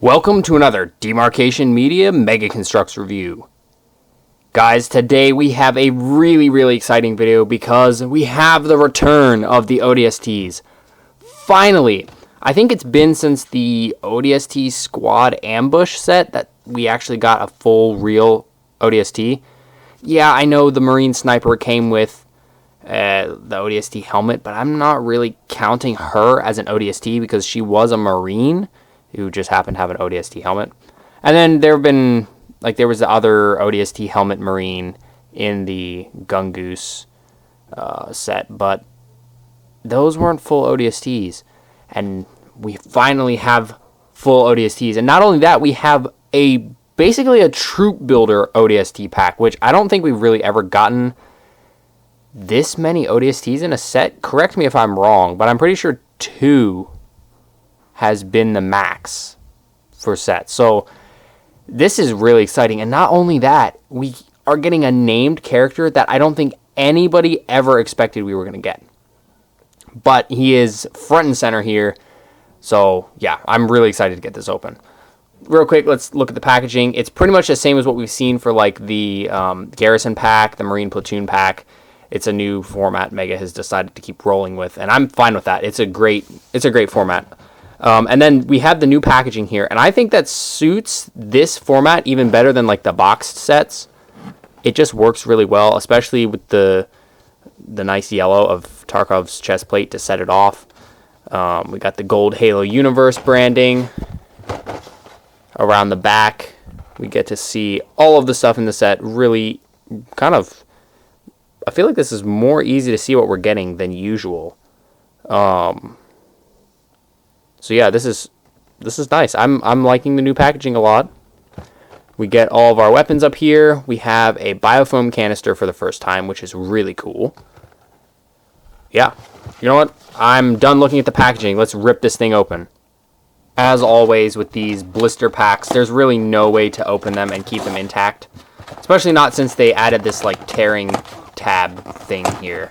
Welcome to another Demarcation Media Mega Construx review. Guys, today we have a really exciting video because we have the return of the ODSTs. Finally! I think it's been since the ODST Squad Ambush set that we actually got a full real ODST. Yeah, I know the Marine Sniper came with the ODST helmet, but I'm not really counting her as an ODST because she was a Marine who just happened to have an ODST helmet. And then there was the other ODST helmet Marine in the Gungoose set, but those weren't full ODSTs. And we finally have full ODSTs. And not only that, we have basically a troop builder ODST pack, which I don't think we've really ever gotten this many ODSTs in a set. Correct me if I'm wrong, but I'm pretty sure 2 has been the max for sets. So this is really exciting. And not only that, we are getting a named character that I don't think anybody ever expected we were going to get. But he is front and center here. So yeah, I'm really excited to get this open. Real quick, let's look at the packaging. It's pretty much the same as what we've seen for like the Garrison pack, the Marine Platoon pack. It's a new format Mega has decided to keep rolling with, and I'm fine with that. It's a great format. And then we have the new packaging here, and I think that suits this format even better than like the boxed sets. It just works really well, especially with the nice yellow of Tarkov's chest plate to set it off. We got the gold Halo Universe branding around the back. We get to see all of the stuff in the set. Really kind of, I feel like this is more easy to see what we're getting than usual. So yeah, this is nice. I'm liking the new packaging a lot. We get all of our weapons up here. We have a biofoam canister for the first time, which is really cool. Yeah, you know what? I'm done looking at the packaging. Let's rip this thing open. As always with these blister packs, there's really no way to open them and keep them intact. Especially not since they added this like tearing tab thing here.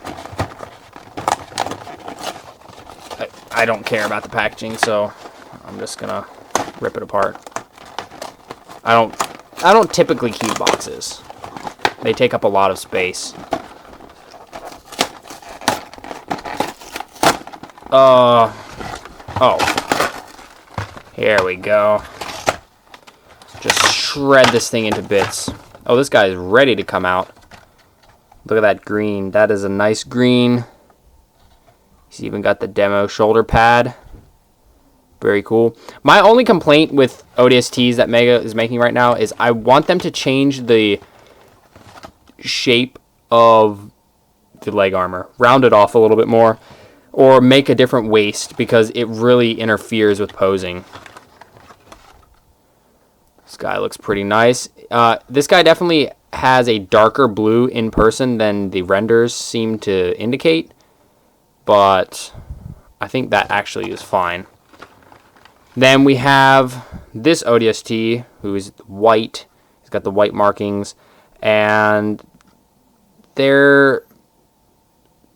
I don't care about the packaging, so I'm just gonna rip it apart. I don't typically keep boxes. They take up a lot of space. Oh. Here we go. Just shred this thing into bits. Oh, this guy is ready to come out. Look at that green. That is a nice green. He's even got the demo shoulder pad. Very cool. My only complaint with ODSTs that Mega is making right now is I want them to change the shape of the leg armor. Round it off a little bit more. Or make a different waist because it really interferes with posing. This guy looks pretty nice. This guy definitely has a darker blue in person than the renders seem to indicate. But I think that actually is fine. Then we have this ODST, who is white. He's got the white markings. And there's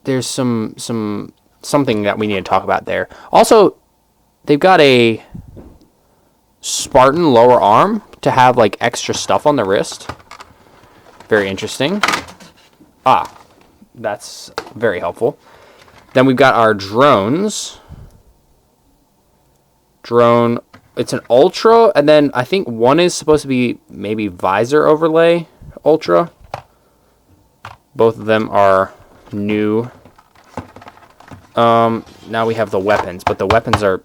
something that we need to talk about there. Also, they've got a Spartan lower arm to have like extra stuff on the wrist. Very interesting. That's very helpful. Then we've got our drones. Drone, it's an ultra, and then I think one is supposed to be maybe visor overlay ultra. Both of them are new. Now we have the weapons, but the weapons are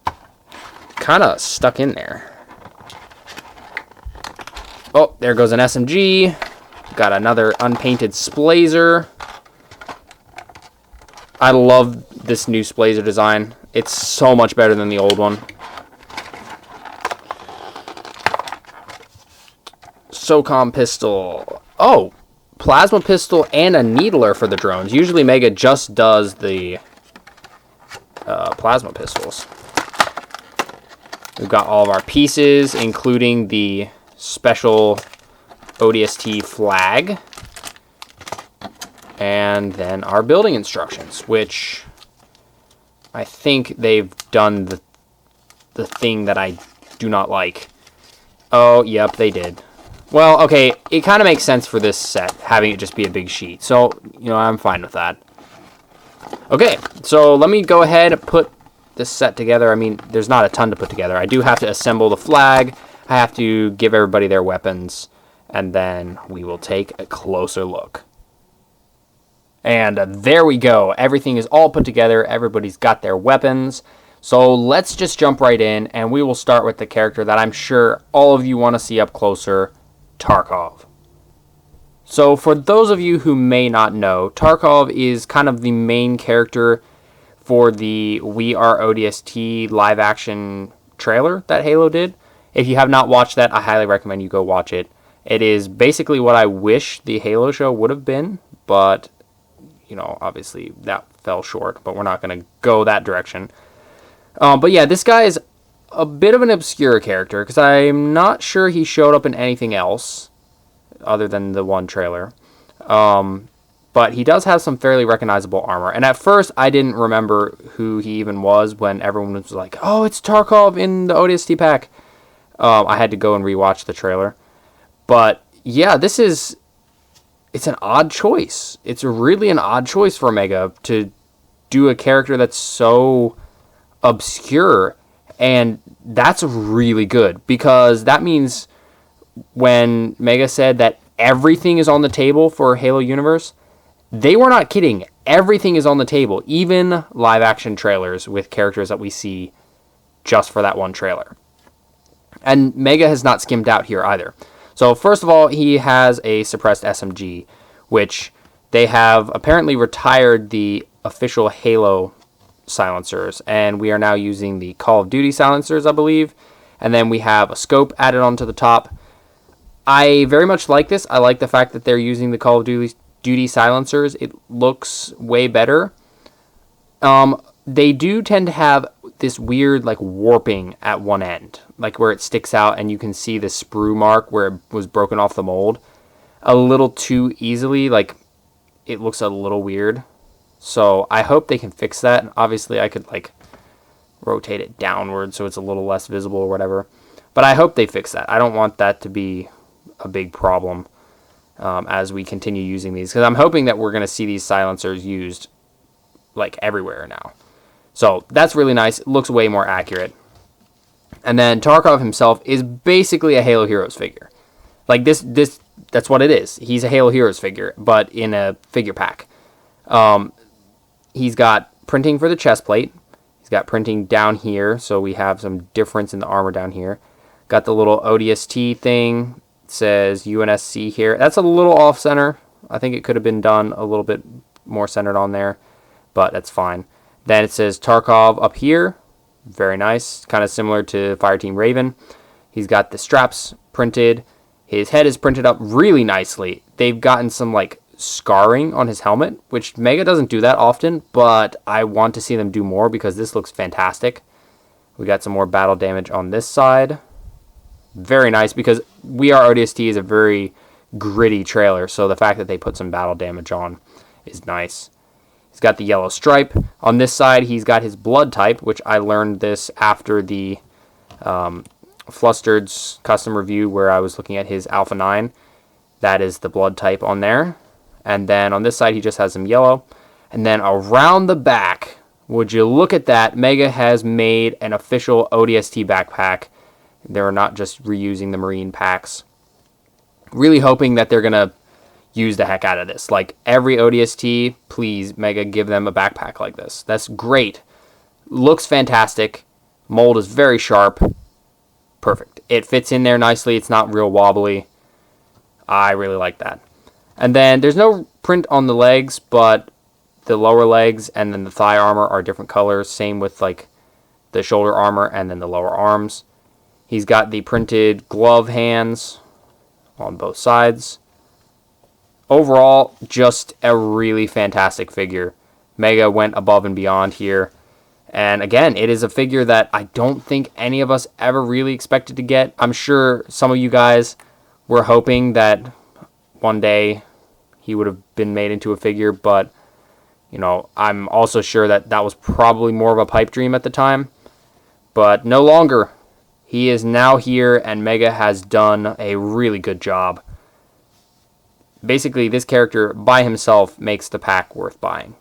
kind of stuck in there. Oh, there goes an SMG. Got another unpainted Splazer. I love this new Splazer design. It's so much better than the old one. SOCOM pistol. Oh, plasma pistol and a needler for the drones. Usually Mega just does the plasma pistols. We've got all of our pieces, including the special ODST flag. And then our building instructions, which I think they've done the thing that I do not like. Oh, yep, they did. Well, okay, it kind of makes sense for this set, having it just be a big sheet. So, you know, I'm fine with that. Okay, so let me go ahead and put this set together. I mean, there's not a ton to put together. I do have to assemble the flag. I have to give everybody their weapons. And then we will take a closer look. And there we go. Everything is all put together. Everybody's got their weapons. So let's just jump right in, and we will start with the character that I'm sure all of you want to see up closer, Tarkov. So for those of you who may not know, Tarkov is kind of the main character for the We Are ODST live action trailer that Halo did. If you have not watched that, I highly recommend you go watch it. It is basically what I wish the Halo show would have been, but, you know, obviously that fell short, but we're not going to go that direction. But yeah, this guy is a bit of an obscure character, because I'm not sure he showed up in anything else other than the one trailer. But he does have some fairly recognizable armor. And at first, I didn't remember who he even was when everyone was like, oh, it's Tarkov in the ODST pack. I had to go and rewatch the trailer. But yeah, it's an odd choice. It's really an odd choice for Mega to do a character that's so obscure, and that's really good, because that means when Mega said that everything is on the table for Halo Universe, they were not kidding. Everything is on the table, even live action trailers with characters that we see just for that one trailer. And Mega has not skimmed out here either. So first of all, he has a suppressed SMG, which they have apparently retired the official Halo silencers, and we are now using the Call of Duty silencers, I believe. And then we have a scope added onto the top. I very much like this. I like the fact that they're using the Call of Duty silencers. It looks way better. They do tend to have this weird like warping at one end, like where it sticks out and you can see the sprue mark where it was broken off the mold a little too easily. Like, it looks a little weird. So I hope they can fix that. Obviously, I could like rotate it downward so it's a little less visible or whatever. But I hope they fix that. I don't want that to be a big problem as we continue using these, because I'm hoping that we're going to see these silencers used like everywhere now. So that's really nice. It looks way more accurate. And then Tarkov himself is basically a Halo Heroes figure. Like that's what it is. He's a Halo Heroes figure, but in a figure pack. He's got printing for the chest plate. He's got printing down here, so we have some difference in the armor down here. Got the little ODST thing. It says UNSC here. That's a little off center. I think it could have been done a little bit more centered on there, but that's fine. Then it says Tarkov up here. Very nice. Kind of similar to Fireteam Raven. He's got the straps printed. His head is printed up really nicely. They've gotten some like scarring on his helmet, which Mega doesn't do that often, but I want to see them do more because this looks fantastic. We got some more battle damage on this side. Very nice, because We Are ODST is a very gritty trailer, so the fact that they put some battle damage on is nice. He's got the yellow stripe. On this side, he's got his blood type, which I learned this after the Flustered's custom review where I was looking at his Alpha 9. That is the blood type on there. And then on this side, he just has some yellow. And then around the back, would you look at that, Mega has made an official ODST backpack. They're not just reusing the Marine packs. Really hoping that they're going to use the heck out of this. Like, every ODST, please, Mega, give them a backpack like this. That's great. Looks fantastic. Mold is very sharp. Perfect. It fits in there nicely. It's not real wobbly. I really like that. And then there's no print on the legs, but the lower legs and then the thigh armor are different colors. Same with like the shoulder armor and then the lower arms. He's got the printed glove hands on both sides. Overall, just a really fantastic figure. Mega went above and beyond here. And again, it is a figure that I don't think any of us ever really expected to get. I'm sure some of you guys were hoping that one day he would have been made into a figure, but you know, I'm also sure that that was probably more of a pipe dream at the time. But no longer. He is now here, and Mega has done a really good job. Basically, this character by himself makes the pack worth buying.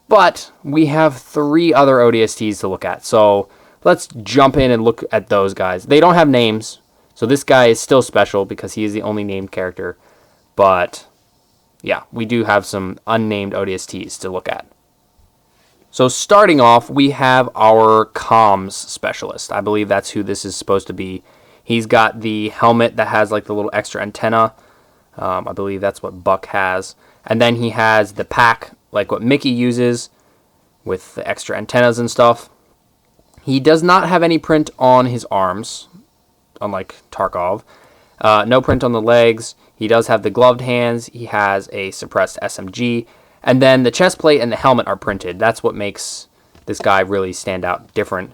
But we have 3 other ODSTs to look at, so let's jump in and look at those guys. They don't have names, so this guy is still special because he is the only named character. But yeah, we do have some unnamed ODSTs to look at. So starting off, we have our comms specialist. I believe that's who this is supposed to be. He's got the helmet that has like the little extra antenna. I believe that's what Buck has. And then he has the pack, like what Mickey uses, with the extra antennas and stuff. He does not have any print on his arms, unlike Tarkov. No print on the legs. He does have the gloved hands. He has a suppressed SMG. And then the chest plate and the helmet are printed. That's what makes this guy really stand out different.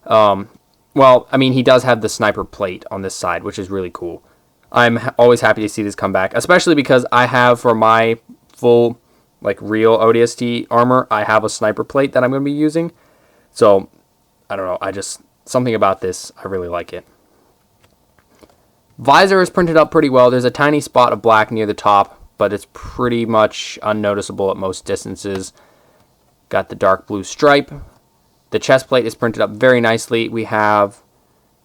Well, I mean, he does have the sniper plate on this side, which is really cool. I'm always happy to see this come back, especially because I have, for my full, like, real ODST armor, I have a sniper plate that I'm going to be using. So, I don't know, something about this, I really like it. Visor is printed up pretty well. There's a tiny spot of black near the top, but it's pretty much unnoticeable at most distances. Got the dark blue stripe. The chest plate is printed up very nicely. We have,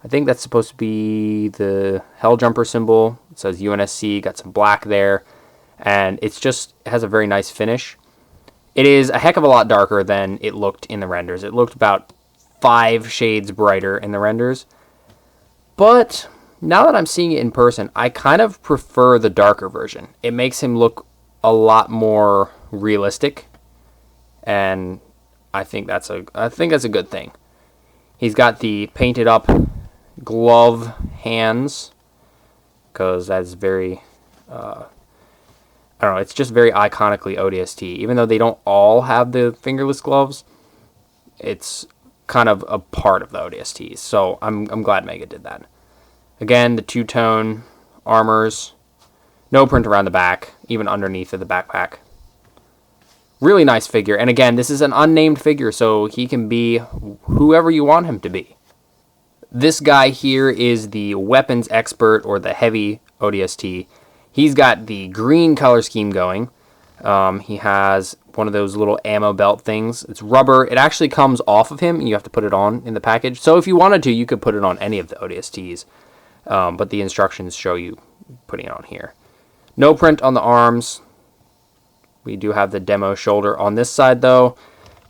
I think that's supposed to be the Hell Jumper symbol. It says UNSC, got some black there. And it has a very nice finish. It is a heck of a lot darker than it looked in the renders. It looked about 5 shades brighter in the renders. But now that I'm seeing it in person, I kind of prefer the darker version. It makes him look a lot more realistic, and I think that's a good thing. He's got the painted up glove hands, because that's very, I don't know, it's just very iconically ODST. Even though they don't all have the fingerless gloves, it's kind of a part of the ODSTs. So I'm glad Mega did that. Again, the two-tone armors. No print around the back, even underneath of the backpack. Really nice figure. And again, this is an unnamed figure, so he can be whoever you want him to be. This guy here is the weapons expert, or the heavy ODST. He's got the green color scheme going. He has one of those little ammo belt things. It's rubber. It actually comes off of him, and you have to put it on in the package. So if you wanted to, you could put it on any of the ODSTs. But the instructions show you putting it on here. No print on the arms. We do have the demo shoulder on this side, though.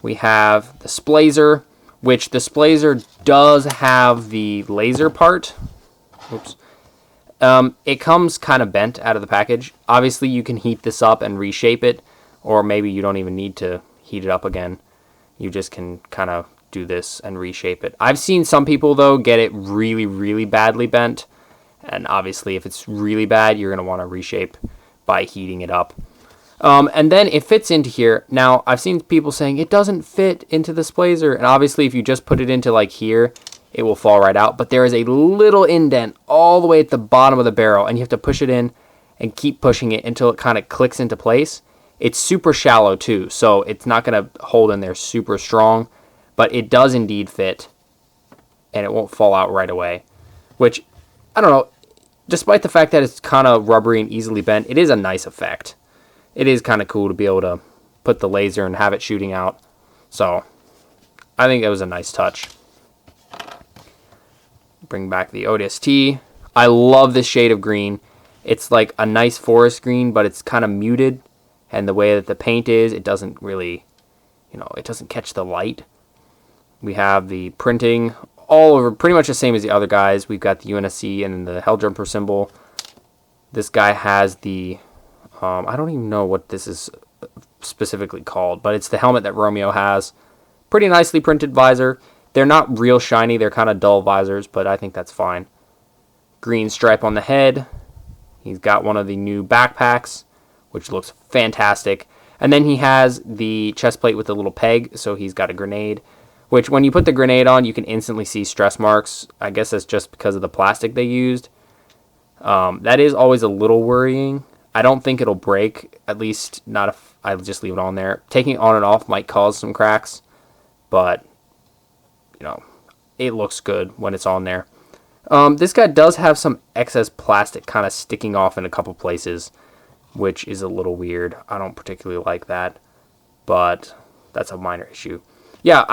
We have the splazer, which the splazer does have the laser part. Oops. It comes kind of bent out of the package. Obviously, you can heat this up and reshape it, or maybe you don't even need to heat it up again. You just can kind of do this and reshape it. I've seen some people, though, get it really, really badly bent. And obviously, if it's really bad, you're going to want to reshape by heating it up. And then it fits into here. Now, I've seen people saying it doesn't fit into the splazer. And obviously, if you just put it into like here, it will fall right out. But there is a little indent all the way at the bottom of the barrel. And you have to push it in and keep pushing it until it kind of clicks into place. It's super shallow too, so it's not going to hold in there super strong. But it does indeed fit. And it won't fall out right away. Which, I don't know, despite the fact that it's kind of rubbery and easily bent, it is a nice effect. It is kind of cool to be able to put the laser and have it shooting out. So, I think it was a nice touch. Bring back the ODST. I love this shade of green. It's like a nice forest green, but it's kind of muted. And the way that the paint is, it doesn't really, it doesn't catch the light. We have the printing all over, pretty much the same as the other guys. We've got the UNSC and the Hell Jumper symbol. This guy has the, I don't even know what this is specifically called, but it's the helmet that Romeo has. Pretty nicely printed visor. They're not real shiny. They're kind of dull visors, but I think that's fine. Green stripe on the head. He's got one of the new backpacks, which looks fantastic. And then he has the chest plate with the little peg, so he's got a grenade, which when you put the grenade on, you can instantly see stress marks. I guess that's just because of the plastic they used. That is always a little worrying. I don't think it'll break, at least not if I just leave it on there. Taking it on and off might cause some cracks, but, it looks good when it's on there. This guy does have some excess plastic kind of sticking off in a couple places, which is a little weird. I don't particularly like that, but that's a minor issue. Yeah,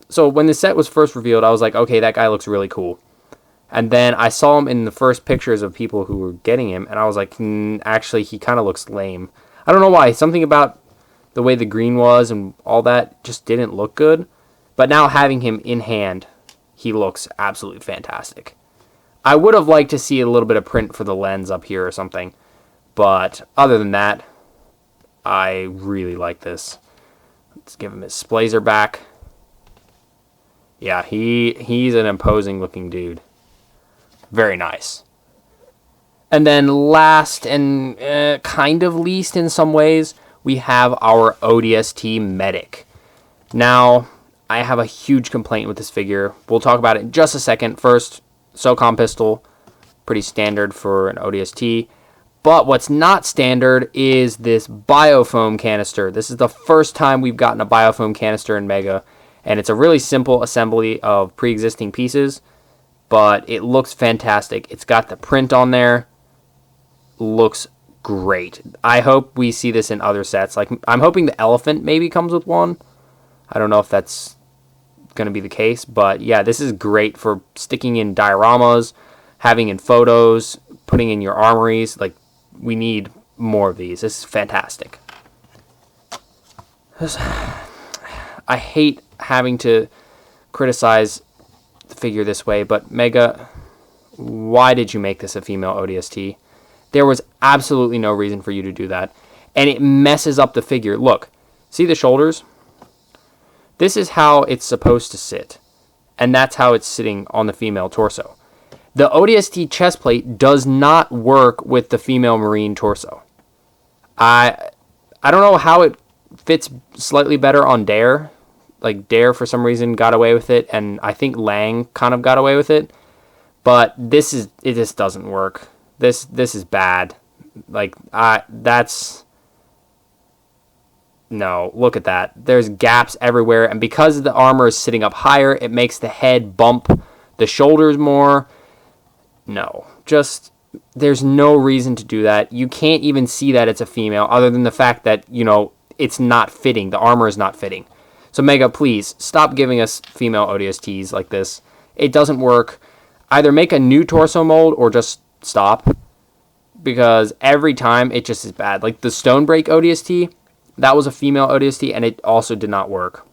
so when the set was first revealed, I was like, okay, that guy looks really cool. And then I saw him in the first pictures of people who were getting him, and I was like, actually, he kind of looks lame. I don't know why. Something about the way the green was and all that just didn't look good. But now having him in hand, he looks absolutely fantastic. I would have liked to see a little bit of print for the lens up here or something. But other than that, I really like this. Let's give him his splazer back. Yeah, he's an imposing looking dude. Very nice. And then last and kind of least in some ways, we have our ODST Medic. Now, I have a huge complaint with this figure. We'll talk about it in just a second. First, SOCOM pistol. Pretty standard for an ODST. But what's not standard is this biofoam canister. This is the first time we've gotten a biofoam canister in Mega. And it's a really simple assembly of pre-existing pieces. But it looks fantastic. It's got the print on there. Looks great. I hope we see this in other sets. Like, I'm hoping the elephant maybe comes with one. I don't know if that's going to be the case. But yeah, this is great for sticking in dioramas, having in photos, putting in your armories. Like, we need more of these. This is fantastic. I hate having to criticize the figure this way, but Mega, why did you make this a female ODST? There was absolutely no reason for you to do that. And it messes up the figure. Look, see the shoulders? This is how it's supposed to sit. And that's how it's sitting on the female torso. The ODST chest plate does not work with the female Marine torso. I don't know how it fits slightly better on Dare. Like, Dare, for some reason, got away with it, and I think Lang kind of got away with it. But it just doesn't work. This is bad. Like, no, look at that. There's gaps everywhere, and because the armor is sitting up higher, it makes the head bump the shoulders more. No, there's no reason to do that. You can't even see that it's a female, other than the fact that, it's not fitting. The armor is not fitting. So Mega, please, stop giving us female ODSTs like this. It doesn't work. Either make a new torso mold or just stop. Because every time, it just is bad. Like the Stonebreak ODST, that was a female ODST, and it also did not work.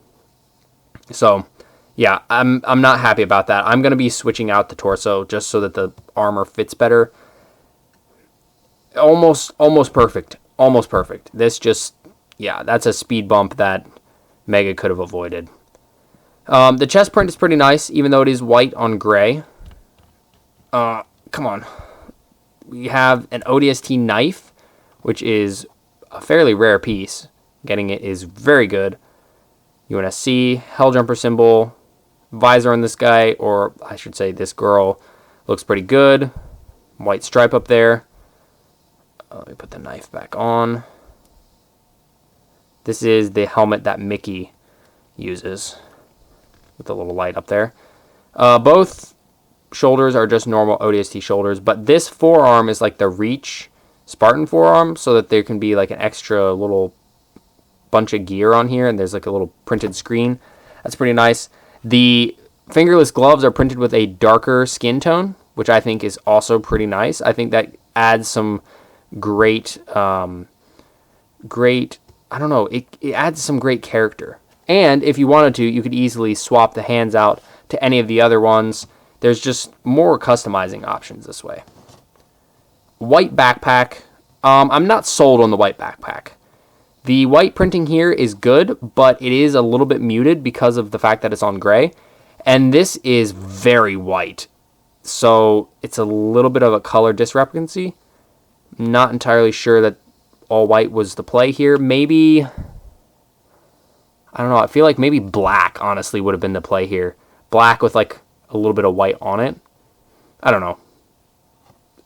So, yeah, I'm not happy about that. I'm going to be switching out the torso just so that the armor fits better. Almost perfect. Almost perfect. This just, yeah, that's a speed bump that Mega could have avoided. The chest print is pretty nice, even though it is white on gray. Come on. We have an ODST knife, which is a fairly rare piece. Getting it is very good. UNSC, Helljumper symbol, visor on this guy, or I should say this girl, looks pretty good. White stripe up there. Let me put the knife back on. This is the helmet that Mickey uses with the little light up there. Both shoulders are just normal ODST shoulders, but this forearm is like the Reach Spartan forearm, so that there can be like an extra little bunch of gear on here, and there's like a little printed screen. That's pretty nice. The fingerless gloves are printed with a darker skin tone, which I think is also pretty nice. I think that adds some great, I don't know, it adds some great character. And if you wanted to, you could easily swap the hands out to any of the other ones. There's just more customizing options this way. White backpack. I'm not sold on the white backpack. The white printing here is good, but it is a little bit muted because of the fact that it's on gray. And this is very white. So it's a little bit of a color discrepancy. Not entirely sure that all white was the play here. Maybe, I don't know, I feel like maybe black, honestly, would have been the play here. Black with like a little bit of white on it. I don't know.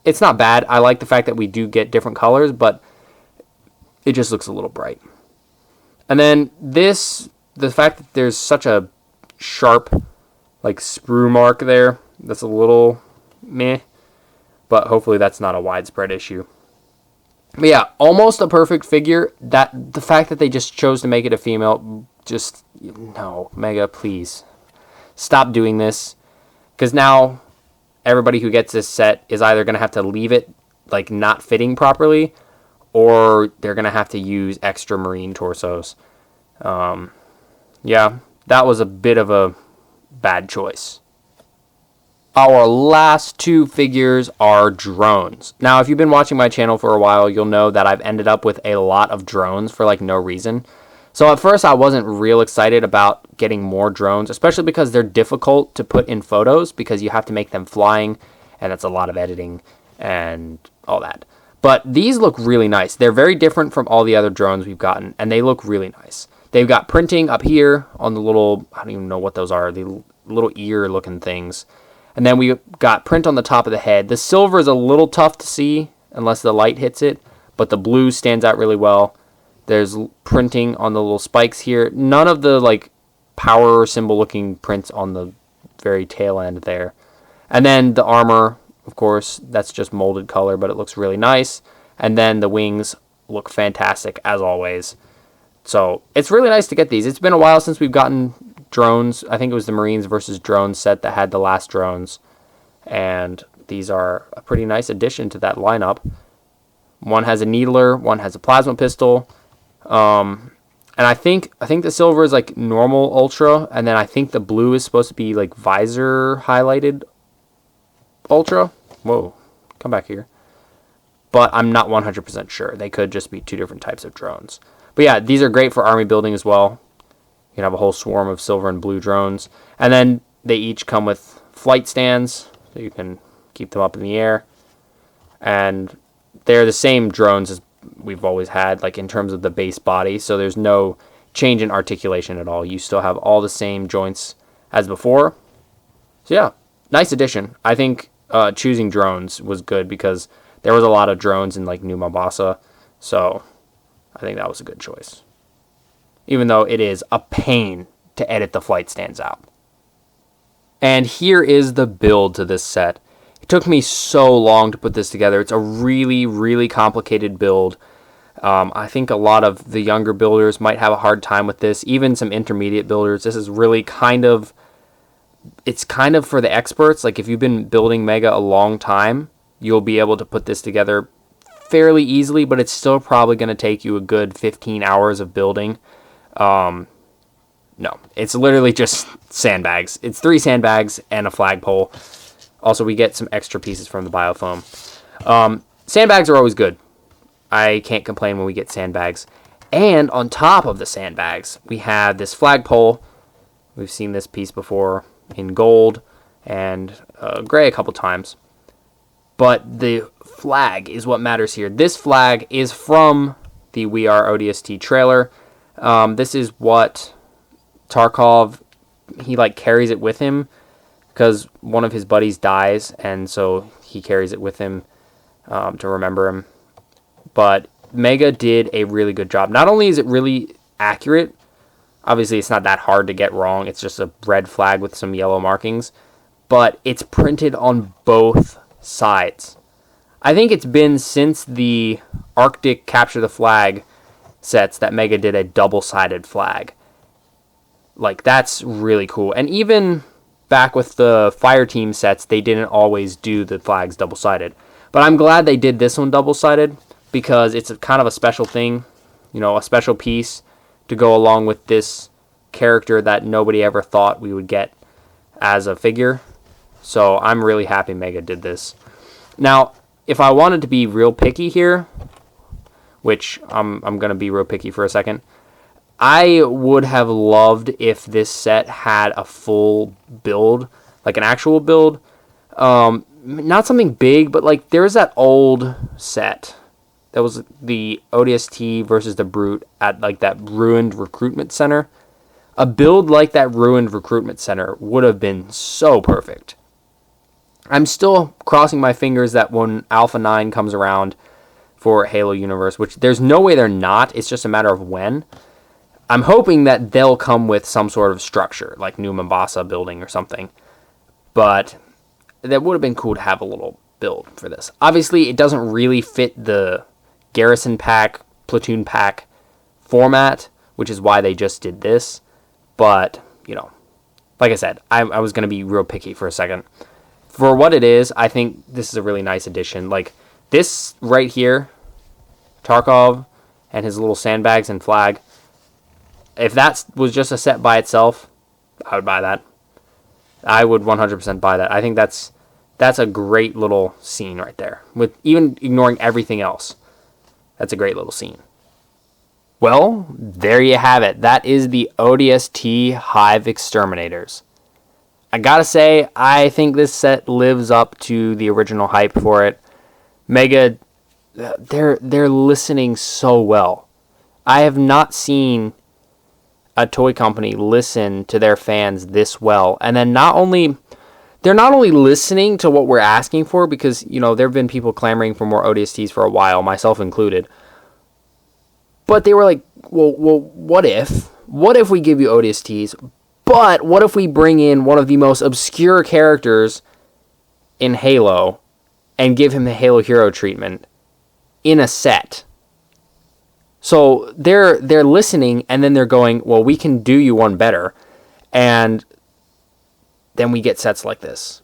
It's not bad. I like the fact that we do get different colors, but it just looks a little bright. And then this, the fact that there's such a sharp like sprue mark there, that's a little meh. But hopefully that's not a widespread issue. But yeah, almost a perfect figure. That the fact that they just chose to make it a female, just no, Mega, please stop doing this, because now everybody who gets this set is either gonna have to leave it like not fitting properly, or they're gonna have to use extra marine torsos. Yeah, that was a bit of a bad choice. Our last two figures are drones. Now, if you've been watching my channel for a while, you'll know that I've ended up with a lot of drones for like no reason. So at first I wasn't real excited about getting more drones, especially because they're difficult to put in photos because you have to make them flying, and that's a lot of editing and all that. But these look really nice. They're very different from all the other drones we've gotten, and they look really nice. They've got printing up here on the little, I don't even know what those are, the little ear looking things. And then we got print on the top of the head. The silver is a little tough to see unless the light hits it, but the blue stands out really well. There's printing on the little spikes here. None of the like power symbol looking prints on the very tail end there. And then the armor, of course, that's just molded color, but it looks really nice. And then the wings look fantastic as always. So it's really nice to get these. It's been a while since we've gotten drones. I think it was the Marines versus Drones set that had the last drones. And these are a pretty nice addition to that lineup. One has a needler, one has a plasma pistol. And I think the silver is like normal ultra, and then I think the blue is supposed to be like visor highlighted ultra. Whoa, come back here. But I'm not 100% sure. They could just be two different types of drones. But yeah, these are great for army building as well. You can have a whole swarm of silver and blue drones. And then they each come with flight stands, so you can keep them up in the air. And they're the same drones as we've always had, like in terms of the base body. So there's no change in articulation at all. You still have all the same joints as before. So yeah, nice addition. I think choosing drones was good because there was a lot of drones in like New Mombasa. So I think that was a good choice. Even though it is a pain to edit the flight stands out. And here is the build to this set. It took me so long to put this together. It's a really, really complicated build. I think a lot of the younger builders might have a hard time with this. Even some intermediate builders. This is really it's kind of for the experts. Like if you've been building Mega a long time, you'll be able to put this together fairly easily, but it's still probably going to take you a good 15 hours of building. No, it's literally just sandbags. It's 3 sandbags and a flagpole. Also, we get some extra pieces from the biofoam. Sandbags are always good. I can't complain when we get sandbags. And on top of the sandbags, we have this flagpole. We've seen this piece before in gold and gray a couple times. But the flag is what matters here. This flag is from the We Are ODST trailer. This is what Tarkov, he like carries it with him because one of his buddies dies, and so he carries it with him to remember him. But Mega did a really good job. Not only is it really accurate, obviously it's not that hard to get wrong, it's just a red flag with some yellow markings, but it's printed on both sides. I think it's been since the Arctic Capture the Flag sets that Mega did a double-sided flag. Like, that's really cool. And even back with the Fireteam sets, they didn't always do the flags double-sided. But I'm glad they did this one double-sided because it's a kind of a special thing, you know, a special piece to go along with this character that nobody ever thought we would get as a figure. So I'm really happy Mega did this. Now, if I wanted to be real picky here, which I'm going to be real picky for a second, I would have loved if this set had a full build, like an actual build. Not something big, but like there's that old set that was the ODST versus the Brute at like that ruined recruitment center. A build like that ruined recruitment center would have been so perfect. I'm still crossing my fingers that when Alpha 9 comes around for Halo Universe, which there's no way they're not, it's just a matter of when. I'm hoping that they'll come with some sort of structure, like New Mombasa building or something. But that would have been cool to have a little build for this. Obviously, it doesn't really fit the garrison pack, platoon pack format, which is why they just did this. But, you know, like I said, I was going to be real picky for a second. For what it is, I think this is a really nice addition. Like, this right here, Tarkov and his little sandbags and flag, if that was just a set by itself, I would buy that. I would 100% buy that. I think that's a great little scene right there. With even ignoring everything else, that's a great little scene. Well, there you have it. That is the ODST Hive Exterminators. I gotta say, I think this set lives up to the original hype for it. Mega, they're listening so well. I have not seen a toy company listen to their fans this well. And then they're not only listening to what we're asking for, because, you know, there have been people clamoring for more ODSTs for a while, myself included. But they were like, well, what if? What if we give you ODSTs, but what if we bring in one of the most obscure characters in Halo and give him the Halo hero treatment in a set? So they're listening, and then they're going, well, we can do you one better. And then we get sets like this.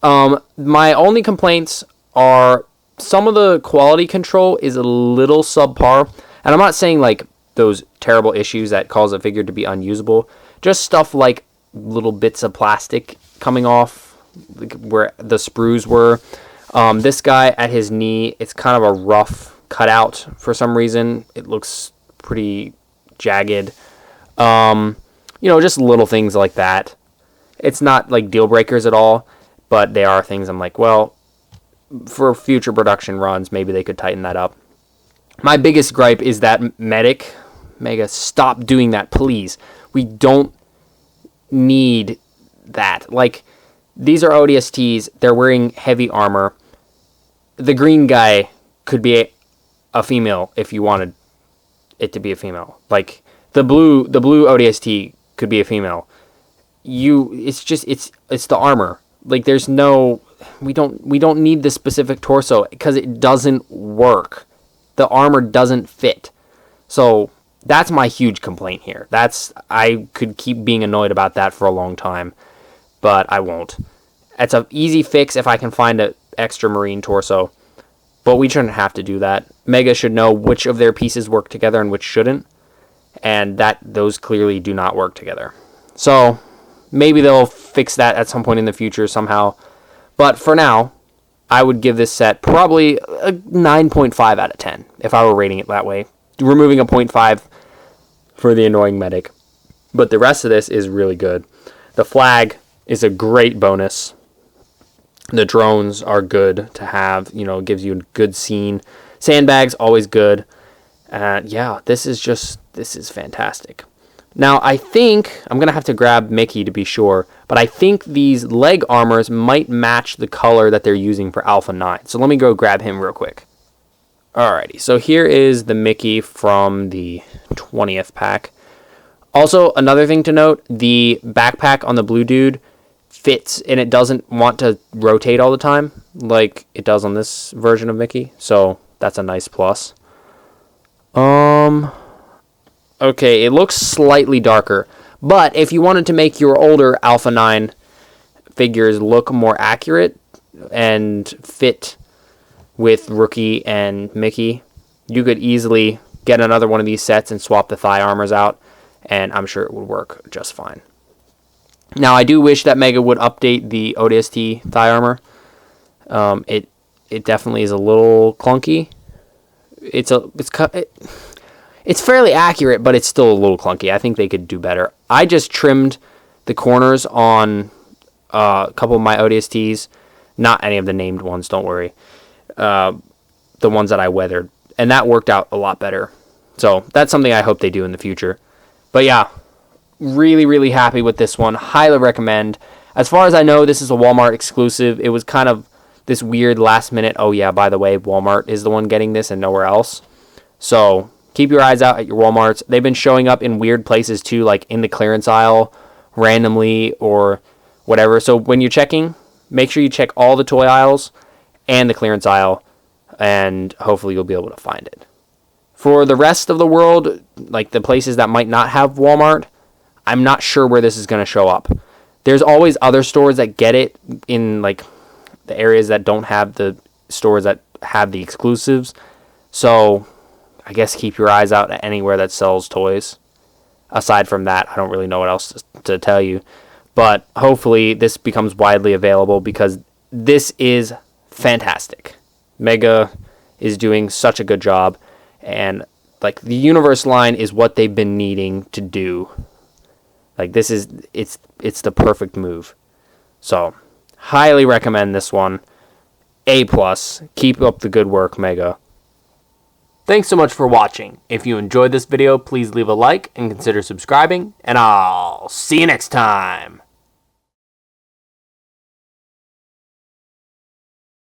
My only complaints are some of the quality control is a little subpar. And I'm not saying like those terrible issues that cause a figure to be unusable. Just stuff like little bits of plastic coming off, like where the sprues were. This guy at his knee, it's kind of a rough cutout for some reason. It looks pretty jagged. Just little things like that. It's not like deal breakers at all, but they are things I'm like, well, for future production runs, maybe they could tighten that up. My biggest gripe is that Medic. Mega, stop doing that, please. We don't need that. Like, these are ODSTs. They're wearing heavy armor. The green guy could be a female if you wanted it to be a female. Like, the blue ODST could be a female. It's the armor. Like, there's no, we don't need the specific torso because it doesn't work. The armor doesn't fit. So that's my huge complaint here. I could keep being annoyed about that for a long time, but I won't. It's an easy fix if I can find an extra marine torso, but we shouldn't have to do that. Mega should know which of their pieces work together and which shouldn't, and those clearly do not work together. So maybe they'll fix that at some point in the future somehow, but for now, I would give this set probably a 9.5 out of 10 if I were rating it that way. Removing a 0.5 for the annoying Medic. But the rest of this is really good. The flag is a great bonus. The drones are good to have. It gives you a good scene. Sandbags, always good. This is fantastic. Now, I think I'm going to have to grab Mickey to be sure, but I think these leg armors might match the color that they're using for Alpha 9. So let me go grab him real quick. Alrighty, so here is the Mickey from the 20th pack. Also, another thing to note, the backpack on the blue dude fits, and it doesn't want to rotate all the time like it does on this version of Mickey. So that's a nice plus. Okay, it looks slightly darker, but if you wanted to make your older Alpha 9 figures look more accurate and fit with Rookie and Mickey, you could easily get another one of these sets and swap the thigh armors out, and I'm sure it would work just fine. Now, I do wish that Mega would update the ODST thigh armor. It definitely is a little clunky. It's fairly accurate, but it's still a little clunky. I think they could do better. I just trimmed the corners on a couple of my ODSTs. Not any of the named ones, don't worry. The ones that I weathered. And that worked out a lot better. So that's something I hope they do in the future. But yeah, really, really happy with this one. Highly recommend. As far as I know, this is a Walmart exclusive. It was kind of this weird last minute, oh yeah, by the way, Walmart is the one getting this and nowhere else. So keep your eyes out at your Walmarts. They've been showing up in weird places too, like in the clearance aisle randomly or whatever. So when you're checking, make sure you check all the toy aisles and the clearance aisle, and hopefully you'll be able to find it. For the rest of the world, like the places that might not have Walmart, I'm not sure where this is going to show up. There's always other stores that get it in like the areas that don't have the stores that have the exclusives. So I guess keep your eyes out at anywhere that sells toys. Aside from that, I don't really know what else to tell you. But hopefully this becomes widely available because this is fantastic. Mega is doing such a good job. And like the Universe line is what they've been needing to do. Like this is it's the perfect move. So highly recommend this one. A+. Keep up the good work, Mega. Thanks so much for watching. If you enjoyed this video, please leave a like and consider subscribing, and I'll see you next time.